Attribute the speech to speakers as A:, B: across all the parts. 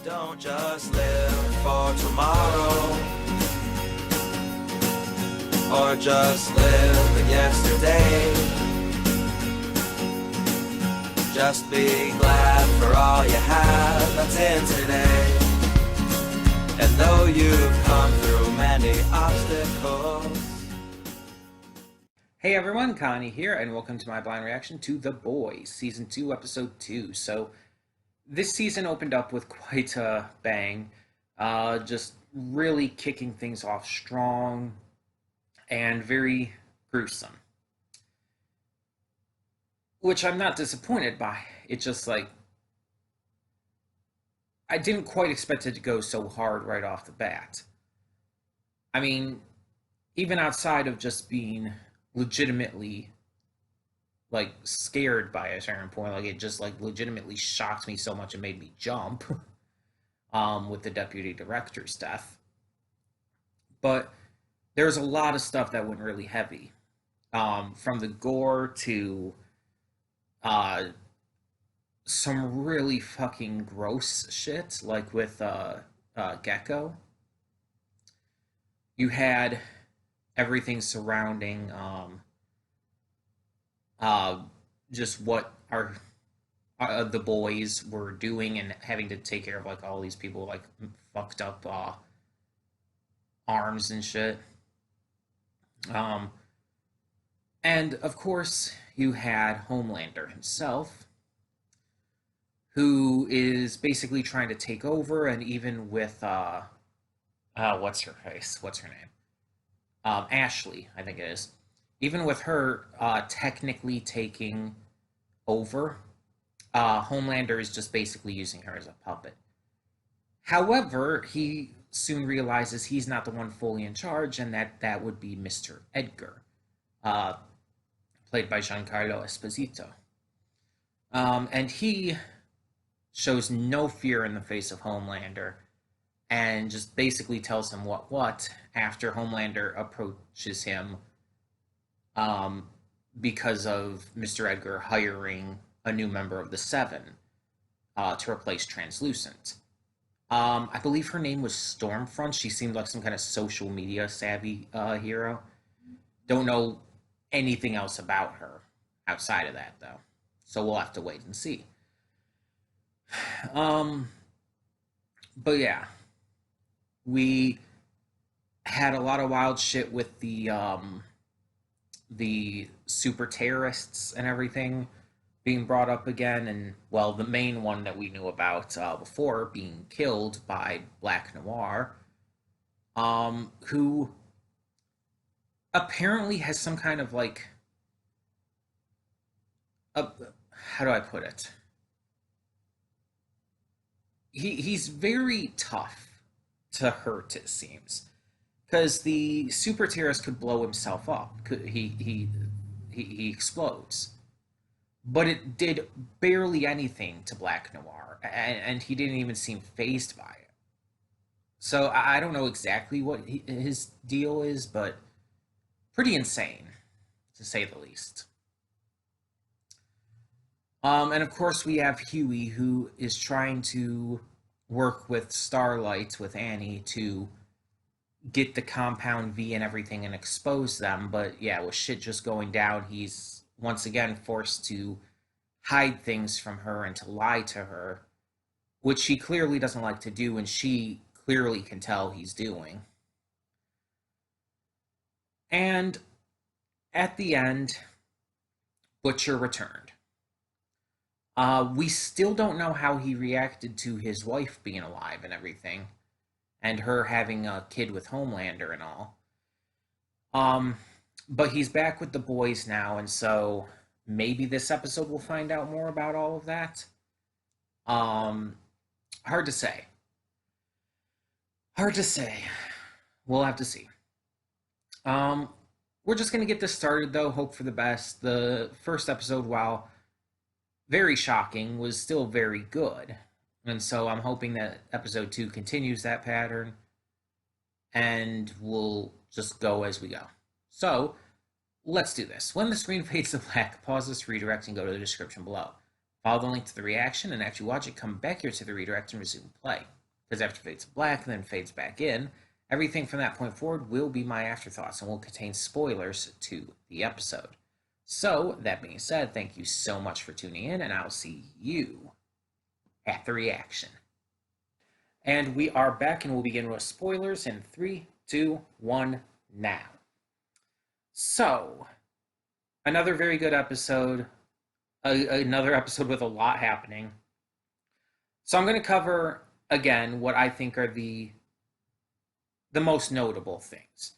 A: Don't just live for tomorrow, or just live in yesterday. Just be glad for all you have that's in today. And though you've come through many obstacles.
B: Hey everyone, Connie here, and welcome to my blind reaction to The Boys, Season 2, Episode 2. So, this season opened up with quite a bang, just really kicking things off strong and very gruesome. Which I'm not disappointed by. It just like, I didn't quite expect it to go so hard right off the bat. I mean, even outside of just being legitimately like scared by a certain point, like it just like legitimately shocked me so much it made me jump with the deputy director's death. But there's a lot of stuff that went really heavy, from the gore to some really fucking gross shit, like with Gecko. You had everything surrounding just what our the boys were doing and having to take care of like all these people like fucked up arms and shit. And of course you had Homelander himself, who is basically trying to take over, and even with what's her face? What's her name? Ashley, I think it is. Even with her technically taking over, Homelander is just basically using her as a puppet. However, he soon realizes he's not the one fully in charge, and that would be Mr. Edgar, played by Giancarlo Esposito. And he shows no fear in the face of Homelander and just basically tells him what after Homelander approaches him because of Mr. Edgar hiring a new member of the Seven to replace Translucent. I believe her name was Stormfront. She seemed like some kind of social media savvy hero. Don't know anything else about her outside of that, though. So we'll have to wait and see. But yeah, we had a lot of wild shit with the super terrorists and everything being brought up again, and well, the main one that we knew about before being killed by Black Noir, who apparently has some kind of like, how do I put it? He's very tough to hurt, it seems, because the super terrorist could blow himself up. He explodes, but it did barely anything to Black Noir, and he didn't even seem fazed by it. So I don't know exactly what his deal is, but pretty insane, to say the least. And of course, we have Huey, who is trying to work with Starlight, with Annie, to get the Compound V and everything and expose them. But yeah, with shit just going down, he's once again forced to hide things from her and to lie to her, which he clearly doesn't like to do, and she clearly can tell he's doing. And at the end, Butcher returned. We still don't know how he reacted to his wife being alive and everything, and her having a kid with Homelander and all. But he's back with the boys now, and so maybe this episode we'll find out more about all of that. Hard to say. Hard to say. We'll have to see. We're just gonna get this started though. Hope for the best. The first episode, while very shocking, was still very good. And so I'm hoping that episode 2 continues that pattern, and we'll just go as we go. So, let's do this. When the screen fades to black, pause this redirect and go to the description below. Follow the link to the reaction, and after you watch it, come back here to the redirect and resume play. Because after it fades to black and then fades back in, everything from that point forward will be my afterthoughts and will contain spoilers to the episode. So, that being said, thank you so much for tuning in, and I'll see you at the reaction. And we are back, and we'll begin with spoilers in 3, 2, 1, now. So, another very good episode. Another episode with a lot happening. So I'm going to cover, again, what I think are the most notable things.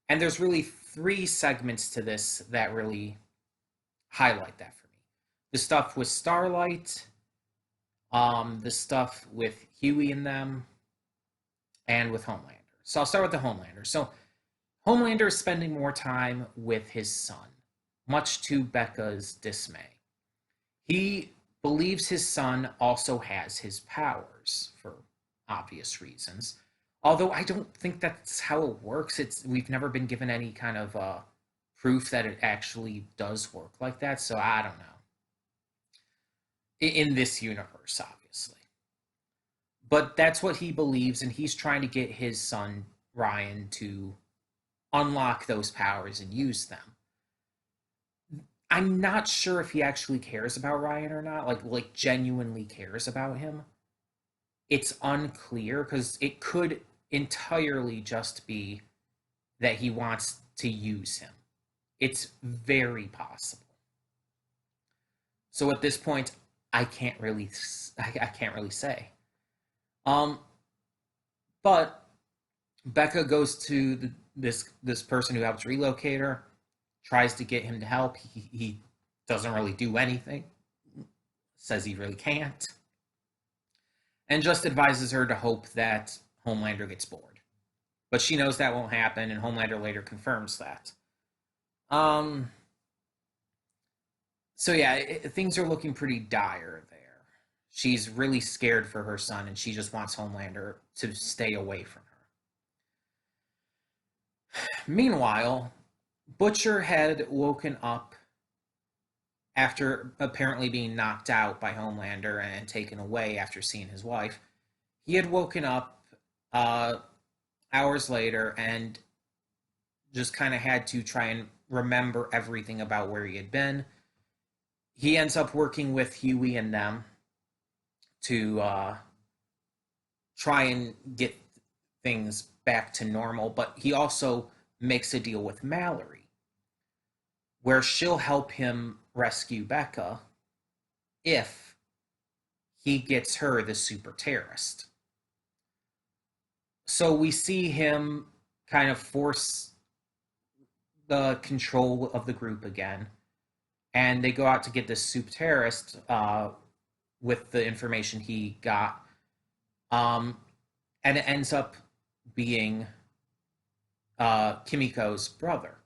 B: And there's really 3 segments to this that really highlight that for me. The stuff with Starlight, the stuff with Huey and them, and with Homelander. So I'll start with the Homelander. So Homelander is spending more time with his son, much to Becca's dismay. He believes his son also has his powers, for obvious reasons. Although I don't think that's how it works. We've never been given any kind of proof that it actually does work like that, so I don't know. In this universe, obviously. But that's what he believes, and he's trying to get his son, Ryan, to unlock those powers and use them. I'm not sure if he actually cares about Ryan or not, like genuinely cares about him. It's unclear, because it could entirely just be that he wants to use him. It's very possible. So at this point, I can't really say. But Becca goes to this person who helps relocate her, tries to get him to help. He doesn't really do anything, says he really can't, and just advises her to hope that Homelander gets bored. But she knows that won't happen, and Homelander later confirms that. So yeah, things are looking pretty dire there. She's really scared for her son, and she just wants Homelander to stay away from her. Meanwhile, Butcher had woken up after apparently being knocked out by Homelander and taken away after seeing his wife. He had woken up hours later and just kind of had to try and remember everything about where he had been. He ends up working with Huey and them to try and get things back to normal, but he also makes a deal with Mallory, where she'll help him rescue Becca if he gets her the super terrorist. So we see him kind of force the control of the group again, and they go out to get this super terrorist with the information he got, and it ends up being Kimiko's brother,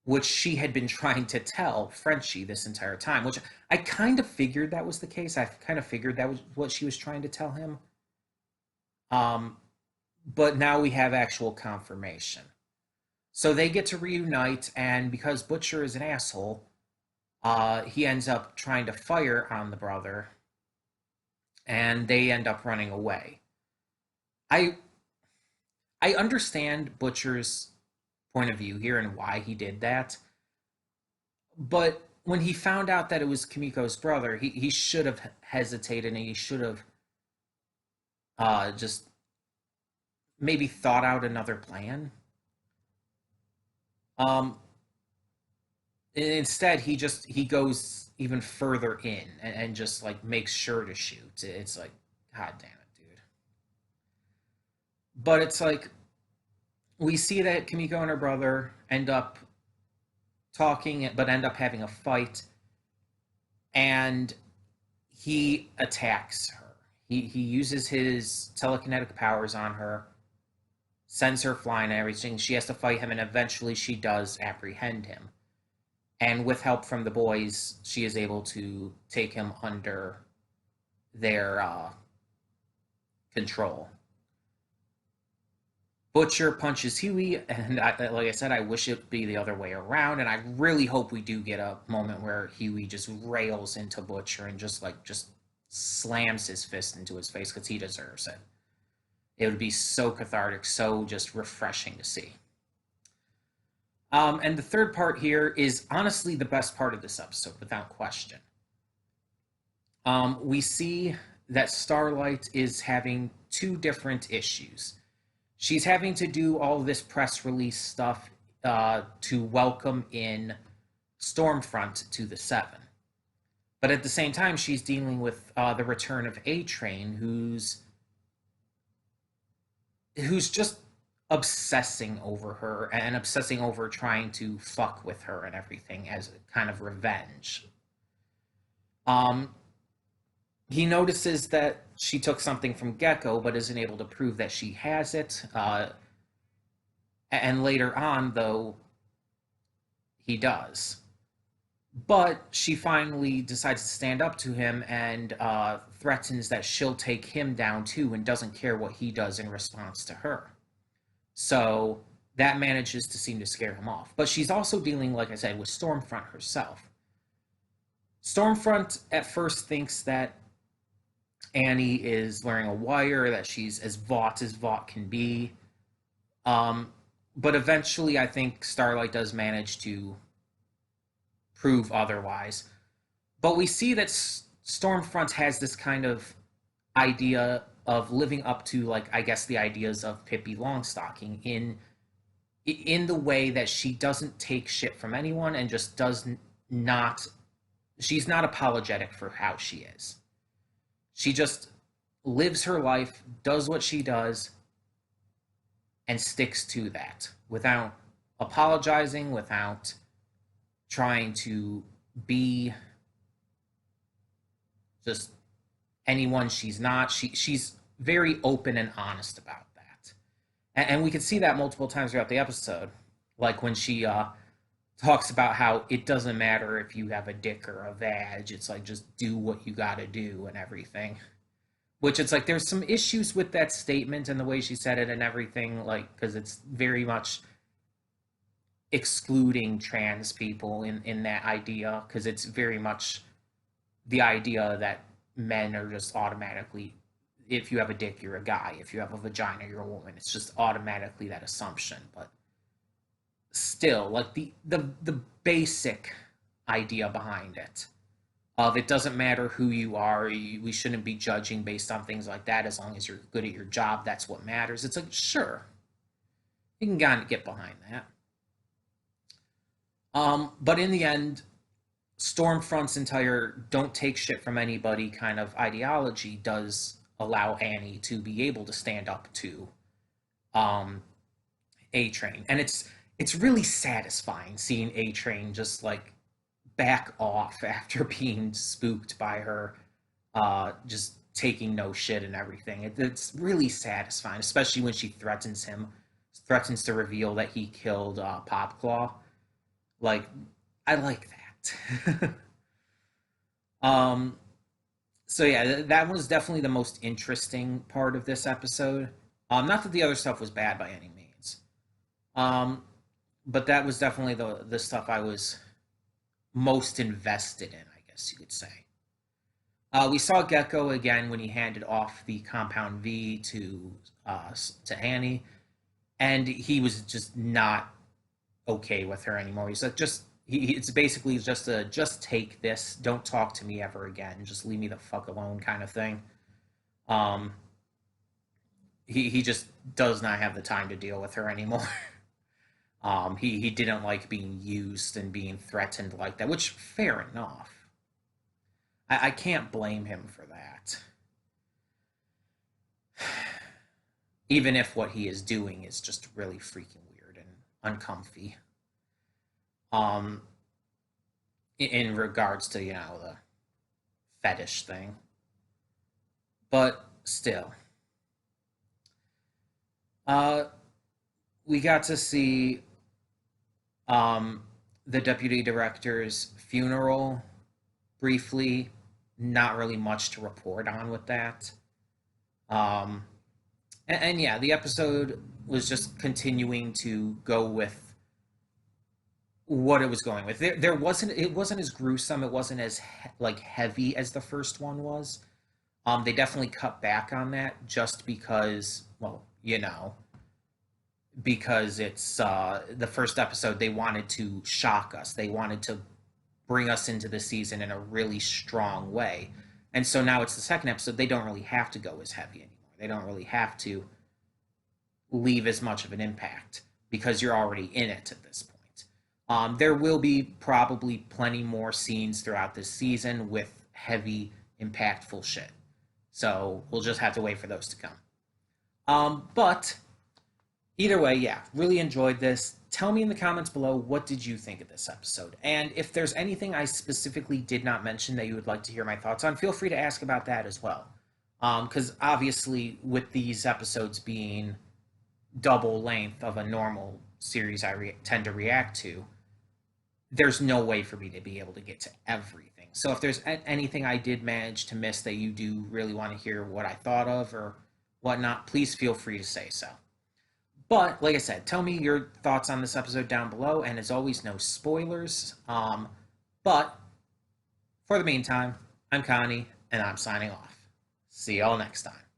B: which she had been trying to tell Frenchie this entire time, which I kind of figured that was the case. I kind of figured that was what she was trying to tell him. But now we have actual confirmation. So they get to reunite, and because Butcher is an asshole, he ends up trying to fire on the brother, and they end up running away. I understand Butcher's point of view here and why he did that, but when he found out that it was Kimiko's brother, he should have hesitated, and he should have just maybe thought out another plan. Instead, he goes even further in and just like makes sure to shoot. It's like, god damn it, dude. But it's like, we see that Kimiko and her brother end up talking, but end up having a fight, and he attacks her. He uses his telekinetic powers on her, sends her flying and everything. She has to fight him, and eventually she does apprehend him. And with help from the boys, she is able to take him under their control. Butcher punches Huey, and like I said, I wish it'd be the other way around, and I really hope we do get a moment where Huey just rails into Butcher and just slams his fist into his face because he deserves it. It would be so cathartic, so just refreshing to see. And the third part here is honestly the best part of this episode, without question. We see that Starlight is having two different issues. She's having to do all this press release stuff to welcome in Stormfront to the Seven. But at the same time, she's dealing with the return of A-Train, who's just obsessing over her and obsessing over trying to fuck with her and everything as a kind of revenge. He notices that she took something from Gecko, but isn't able to prove that she has it. And later on, though, he does. But she finally decides to stand up to him and threatens that she'll take him down too and doesn't care what he does in response to her. So that manages to seem to scare him off. But she's also dealing, like I said, with Stormfront herself. Stormfront at first thinks that Annie is wearing a wire, that she's as Vought can be. But eventually I think Starlight does manage to prove otherwise. But we see that Stormfront has this kind of idea of living up to, like, I guess the ideas of Pippi Longstocking in the way that she doesn't take shit from anyone and just she's not apologetic for how she is. She just lives her life, does what she does, and sticks to that without apologizing, without trying to be just anyone she's not. She's very open and honest about that. And we can see that multiple times throughout the episode. Like when she talks about how it doesn't matter if you have a dick or a vag. It's like, just do what you gotta do and everything. Which it's like, there's some issues with that statement and the way she said it and everything, like, because it's very much excluding trans people in that idea, because it's very much the idea that men are just automatically, if you have a dick, you're a guy. If you have a vagina, you're a woman. It's just automatically that assumption. But still, like the basic idea behind it of it doesn't matter who you are, we shouldn't be judging based on things like that. As long as you're good at your job, that's what matters. It's like, sure, you can kind of get behind that. But in the end, Stormfront's entire don't take shit from anybody kind of ideology does allow Annie to be able to stand up to A-Train. And it's really satisfying seeing A-Train just like back off after being spooked by her, just taking no shit and everything. It's really satisfying, especially when she threatens to reveal that he killed Popclaw. Like, I like that. So yeah, that was definitely the most interesting part of this episode. Not that the other stuff was bad by any means. But that was definitely the stuff I was most invested in, I guess you could say. We saw Gecko again when he handed off the Compound V to Annie, and he was just not okay with her anymore. He's like, it's basically just take this, don't talk to me ever again, just leave me the fuck alone kind of thing. He just does not have the time to deal with her anymore. He didn't like being used and being threatened like that, which, fair enough. I can't blame him for that. Even if what he is doing is just really freaking weird and uncomfy. In regards to, the fetish thing. But still. We got to see the deputy director's funeral briefly. Not really much to report on with that. And yeah, the episode was just continuing to go with what it was going with. There wasn't it wasn't as gruesome. It wasn't as like heavy as the first one was. They definitely cut back on that just because, well, because it's the first episode. They wanted to shock us. They wanted to bring us into the season in a really strong way. And so now it's the second episode. They don't really have to go as heavy anymore. They don't really have to leave as much of an impact because you're already in it at this point. There will be probably plenty more scenes throughout this season with heavy, impactful shit. So we'll just have to wait for those to come. But either way, yeah, really enjoyed this. Tell me in the comments below, what did you think of this episode? And if there's anything I specifically did not mention that you would like to hear my thoughts on, feel free to ask about that as well. Because obviously, with these episodes being double length of a normal series I tend to react to, there's no way for me to be able to get to everything. So if there's anything I did manage to miss that you do really want to hear what I thought of or whatnot, please feel free to say so. But like I said, tell me your thoughts on this episode down below, and as always, no spoilers. But for the meantime, I'm Connie, and I'm signing off. See y'all next time.